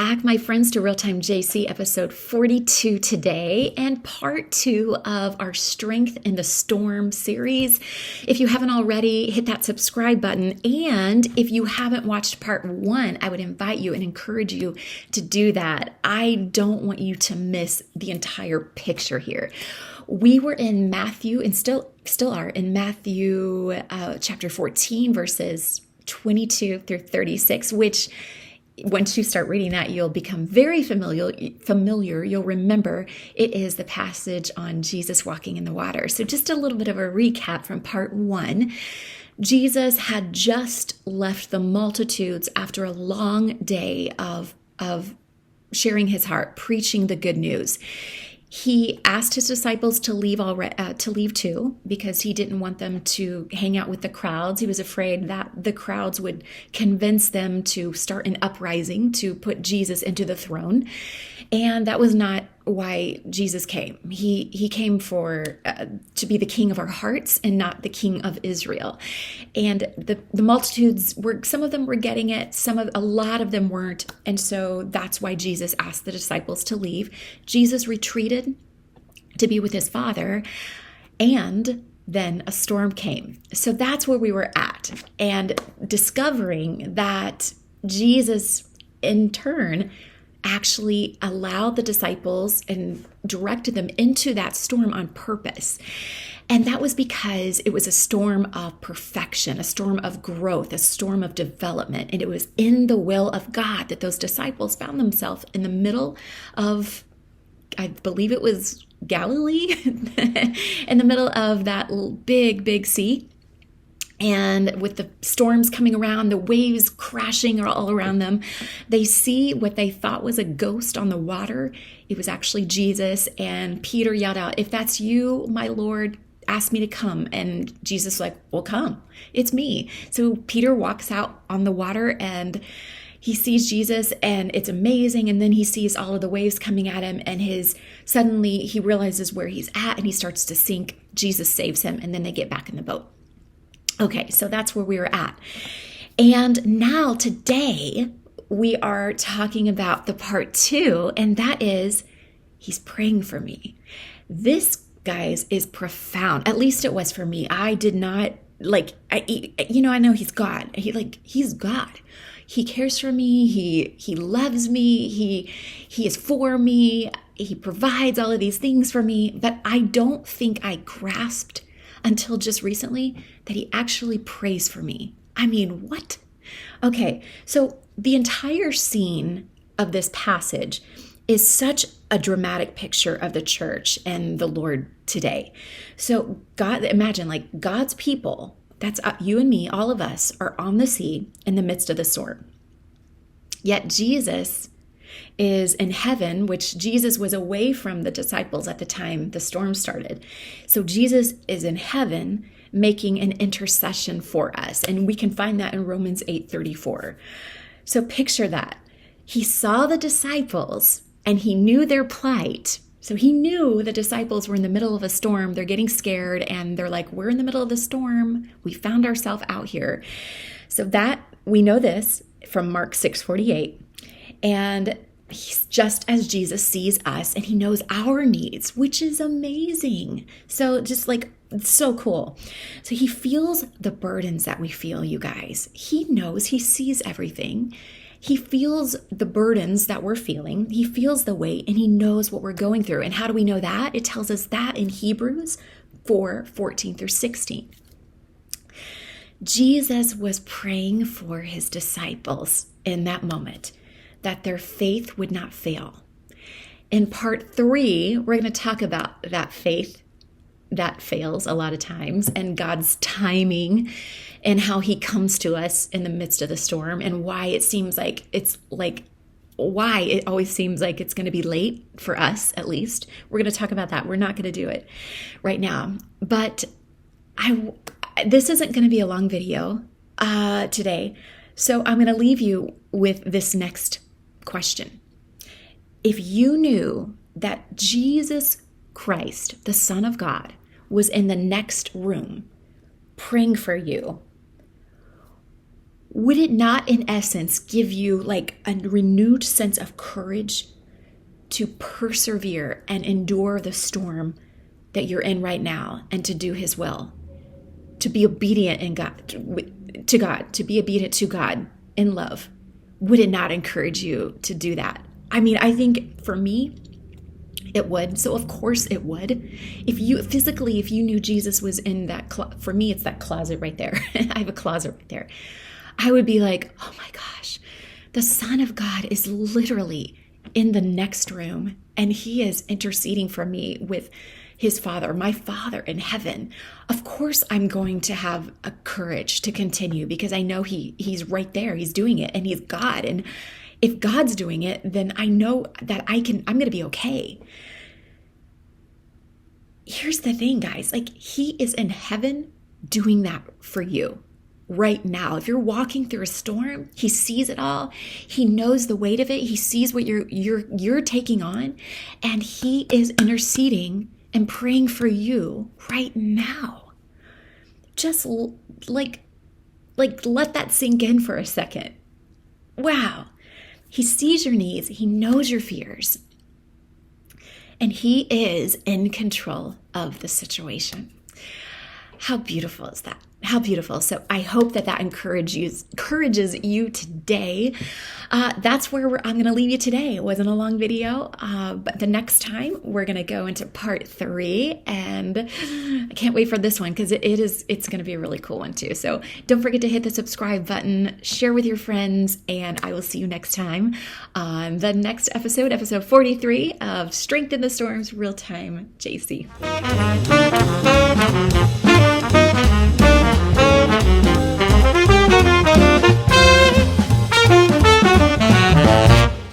back, my friends, to Real Time JC episode 42 today, and part 2 of our Strength in the Storm series. If you haven't already, hit that subscribe button. And if you haven't watched part 1, I would invite you and encourage you to do that. I don't want you to miss the entire picture here. We were in Matthew, and still are in Matthew chapter 14, verses 22 through 36, which once you start reading that, you'll become very familiar. You'll remember it is the passage on Jesus walking in the water. So just a little bit of a recap from part 1. Jesus had just left the multitudes after a long day of sharing his heart, preaching the good news. He asked his disciples to leave too, because he didn't want them to hang out with the crowds. He was afraid that the crowds would convince them to start an uprising to put Jesus into the throne. And that was not why Jesus came. He came to be the king of our hearts and not the king of Israel. And the multitudes some of them were getting it, a lot of them weren't. And so that's why Jesus asked the disciples to leave. Jesus retreated to be with his Father, and then a storm came. So that's where we were at, and discovering that Jesus in turn actually allowed the disciples and directed them into that storm on purpose. And that was because it was a storm of perfection, a storm of growth, a storm of development. And it was in the will of God that those disciples found themselves in the middle of, I believe it was Galilee, in the middle of that big sea. And with the storms coming around, the waves crashing all around them, they see what they thought was a ghost on the water. It was actually Jesus. And Peter yelled out, "If that's you, my Lord, ask me to come." And Jesus was like, "Well, come, it's me." So Peter walks out on the water and he sees Jesus, and it's amazing. And then he sees all of the waves coming at him, and suddenly he realizes where he's at, and he starts to sink. Jesus saves him, and then they get back in the boat. Okay, so that's where we were at. And now today we are talking about the part 2, and that is, he's praying for me. This, guys, is profound. At least it was for me. I did not I know he's God. He's God. He cares for me. He loves me. He is for me. He provides all of these things for me. But I don't think I grasped until just recently that he actually prays for me. I mean, what? Okay, so the entire scene of this passage is such a dramatic picture of the church and the Lord today. So imagine God's people, that's you and me, all of us, are on the sea in the midst of the storm. Yet Jesus is in heaven, which Jesus was away from the disciples at the time the storm started. So Jesus is in heaven making an intercession for us. And we can find that in Romans 8:34. So picture that. He saw the disciples and he knew their plight. So he knew the disciples were in the middle of a storm. They're getting scared and they're like, "We're in the middle of the storm. We found ourselves out here." So that we know this from Mark 6:48. And he's just as Jesus sees us, and he knows our needs, which is amazing. So so cool. So he feels the burdens that we feel, you guys. He knows, he sees everything. He feels the burdens that we're feeling. He feels the weight, and he knows what we're going through. And how do we know that? It tells us that in Hebrews 4:14 through 16. Jesus was praying for his disciples in that moment, that their faith would not fail. In part 3, we're going to talk about that faith that fails a lot of times, and God's timing, and how he comes to us in the midst of the storm, and why it always seems like it's going to be late for us, at least. We're going to talk about that. We're not going to do it right now. But this isn't going to be a long video today. So I'm going to leave you with this next question. If you knew that Jesus Christ, the Son of God, was in the next room praying for you, would it not, in essence, give you like a renewed sense of courage to persevere and endure the storm that you're in right now and to do His will, to be obedient to God, to be obedient to God in love? Would it not encourage you to do that? I mean, I think for me, it would. So of course it would. If you knew Jesus was in that, for me, it's that closet right there. I have a closet right there. I would be like, oh my gosh, the Son of God is literally in the next room, and He is interceding for me with His Father, my Father in heaven. Of course, I'm going to have a courage to continue because I know He's right there. He's doing it, and He's God. And if God's doing it, then I know that I'm going to be okay. Here's the thing, guys, like He is in heaven doing that for you right now. If you're walking through a storm, He sees it all. He knows the weight of it. He sees what you're taking on, and He is interceding and praying for you right now. Just like let that sink in for a second. Wow. He sees your needs. He knows your fears. And He is in control of the situation. How beautiful is that? How beautiful. So I hope that encourages you today. That's where I'm going to leave you today. It wasn't a long video, but the next time we're going to go into part 3, and I can't wait for this one because it's going to be a really cool one too. So don't forget to hit the subscribe button, share with your friends, and I will see you next time on the next episode 43 of Strength in the Storms Real Time JC.